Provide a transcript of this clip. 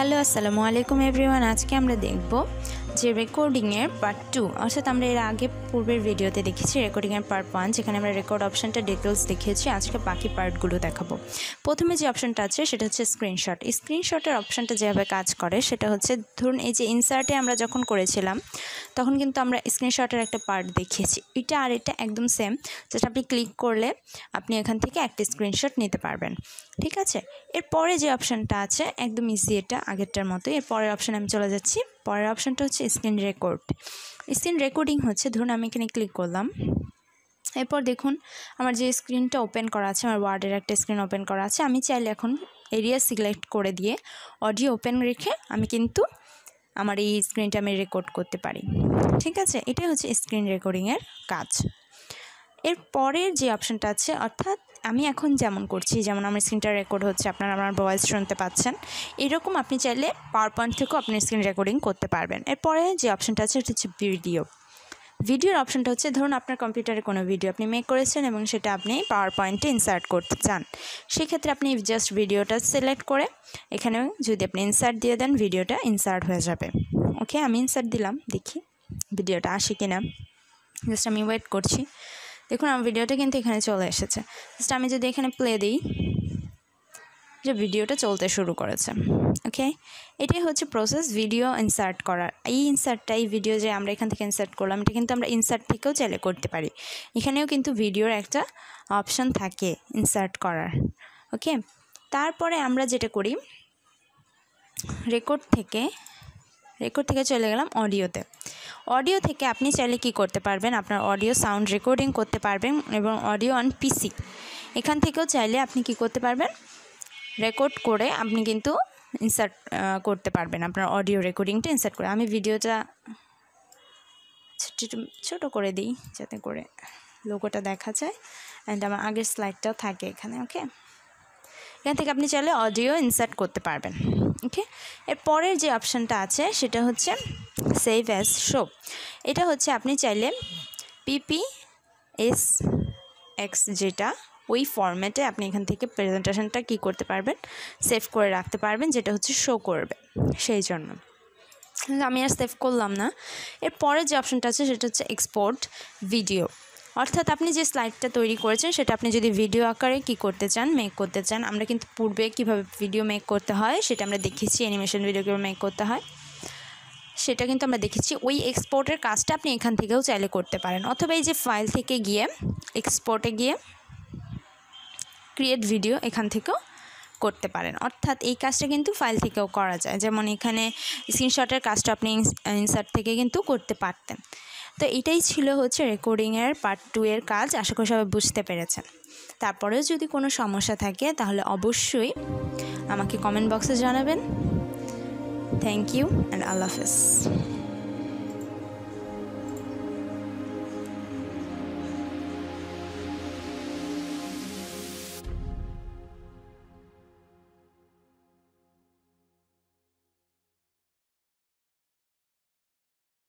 Hello আসসালামু আলাইকুম everyone. আজকে আমরা দেখব যে রেকর্ডিংয়ের পার্ট 2, অর্থাৎ আমরা এর আগে পূর্বের ভিডিওতে দেখেছি রেকর্ডিংয়ের পার্ট 1, যেখানে আমরা রেকর্ড অপশনটা ডিটেলস দেখিয়েছি। আজকে বাকি পার্টগুলো দেখাবো। প্রথমে যে অপশনটা আছে সেটা হচ্ছে স্ক্রিনশট। স্ক্রিনশটের অপশনটা যেভাবে কাজ করে সেটা হচ্ছে, ধরুন এই যে ইনসার্টে আমরা যখন করেছিলাম তখন কিন্তু আমরা স্ক্রিনশটের একটা পার্ট দেখিয়েছি। এটা আর এটা একদম সেম, যেটা আপনি ক্লিক করলে আপনি এখান থেকে একটা স্ক্রিনশট নিতে পারবেন। ঠিক আছে, এরপরে যে অপশানটা আছে একদম ইজি, এটা আগেরটার মতোই। এর পরের অপশানে আমি চলে যাচ্ছি। পরের অপশানটা হচ্ছে স্ক্রিন রেকর্ড। স্ক্রিন রেকর্ডিং হচ্ছে, ধরুন আমি এখানে ক্লিক করলাম, এরপর দেখুন আমার যে স্ক্রিনটা ওপেন করা আছে, আমার ওয়ার্ডের একটা স্ক্রিন ওপেন করা আছে। আমি চাইলে এখন এরিয়া সিলেক্ট করে দিয়ে অডিও ওপেন রেখে আমি কিন্তু আমার এই স্ক্রিনটা আমি রেকর্ড করতে পারি। ঠিক আছে, এটাই হচ্ছে স্ক্রিন রেকর্ডিংয়ের কাজ। এর পরের যে অপশানটা আছে, অর্থাৎ আমি এখন যেমন করছি, যেমন আমার স্ক্রিনটা রেকর্ড হচ্ছে, আপনারা আমার ভয়েস শুনতে পাচ্ছেন, এরকম আপনি চাইলে পাওয়ারপয়েন্ট থেকেও আপনি স্ক্রিন রেকর্ডিং করতে পারবেন। এরপরে যে অপশানটা আছে সেটা হচ্ছে ভিডিও। ভিডিওর অপশানটা হচ্ছে, ধরুন আপনার কম্পিউটারে কোনো ভিডিও আপনি মেক করেছেন এবং সেটা আপনি পাওয়ার পয়েন্টে ইনসার্ট করতে চান। সেক্ষেত্রে আপনি জাস্ট ভিডিওটা সিলেক্ট করে এখানে যদি আপনি ইনসার্ট দিয়ে দেন, ভিডিওটা ইনসার্ট হয়ে যাবে। ওকে, আমি ইনসার্ট দিলাম, দেখি ভিডিওটা আসে কিনা। জাস্ট আমি ওয়েট করছি। দেখুন আমার ভিডিওটা কিন্তু এখানে চলে এসেছে। জাস্ট আমি যদি এখানে প্লে দিই, যে ভিডিওটা চলতে শুরু করেছে। ওকে, এটাই হচ্ছে প্রসেস ভিডিও ইনসার্ট করার। এই ভিডিও যে আমরা এখান থেকে ইনসার্ট করলাম, এটা কিন্তু আমরা ইনসার্ট থেকেও চাইলে করতে পারি। এখানেও কিন্তু ভিডিওর একটা অপশান থাকে ইনসার্ট করার। ওকে, তারপরে আমরা যেটা করি, রেকর্ড থেকে চলে গেলাম অডিওতে। অডিও থেকে আপনি চাইলে কি করতে পারবেন, আপনার অডিও সাউন্ড রেকর্ডিং করতে পারবেন, এবং অডিও অন পিসি এখান থেকেও চাইলে আপনি কি করতে পারবেন, রেকর্ড করে আপনি কিন্তু ইনসার্ট করতে পারবেন আপনার অডিও রেকর্ডিংটা ইনসার্ট করে। আমি ভিডিওটা ছোট করে দিই যাতে করে লোগোটা দেখা যায়, অ্যান্ড আমার আগের স্লাইডটাও থাকে এখানে। ওকে, এখান থেকে আপনি চাইলে অডিও ইনসার্ট করতে পারবেন। ওকে, এর পরের যে অপশানটা আছে সেটা হচ্ছে সেভ অ্যাজ শো। এটা হচ্ছে আপনি চাইলে PPSX যেটা, ওই ফরম্যাটে আপনি এখান থেকে প্রেজেন্টেশনটা কী করতে পারবেন, সেভ করে রাখতে পারবেন, যেটা হচ্ছে শো করবে। সেই জন্য আমি আর সেভ করলাম না। এর পরের যে অপশানটা আছে সেটা হচ্ছে এক্সপোর্ট ভিডিও। অর্থাৎ আপনি যে স্লাইডটা তৈরি করেছেন সেটা আপনি যদি ভিডিও আকারে কি করতে চান, মেক করতে চান। আমরা কিন্তু পূর্বে কীভাবে ভিডিও মেক করতে হয় সেটা আমরা দেখেছি, অ্যানিমেশন ভিডিও কীভাবে মেক করতে হয় সেটা কিন্তু আমরা দেখেছি। ওই এক্সপোর্টের কাজটা আপনি এখান থেকেও চাইলে করতে পারেন, অথবা এই যে ফাইল থেকে গিয়ে এক্সপোর্টে গিয়ে ক্রিয়েট ভিডিও এখান থেকেও করতে পারেন। অর্থাৎ এই কাজটা কিন্তু ফাইল থেকেও করা যায়, যেমন এখানে স্ক্রিনশটের কাজটা আপনি ইনসার্ট থেকে কিন্তু করতে পারতেন। তো এটাই ছিল হচ্ছে রেকর্ডিংয়ের পার্ট 2 এর কাজ। আশা করি সবাই বুঝতে পেরেছেন। তারপরেও যদি কোনো সমস্যা থাকে তাহলে অবশ্যই আমাকে কমেন্ট বক্সে জানাবেন। থ্যাংক ইউ অ্যান্ড আল্লাহ হাফেজ।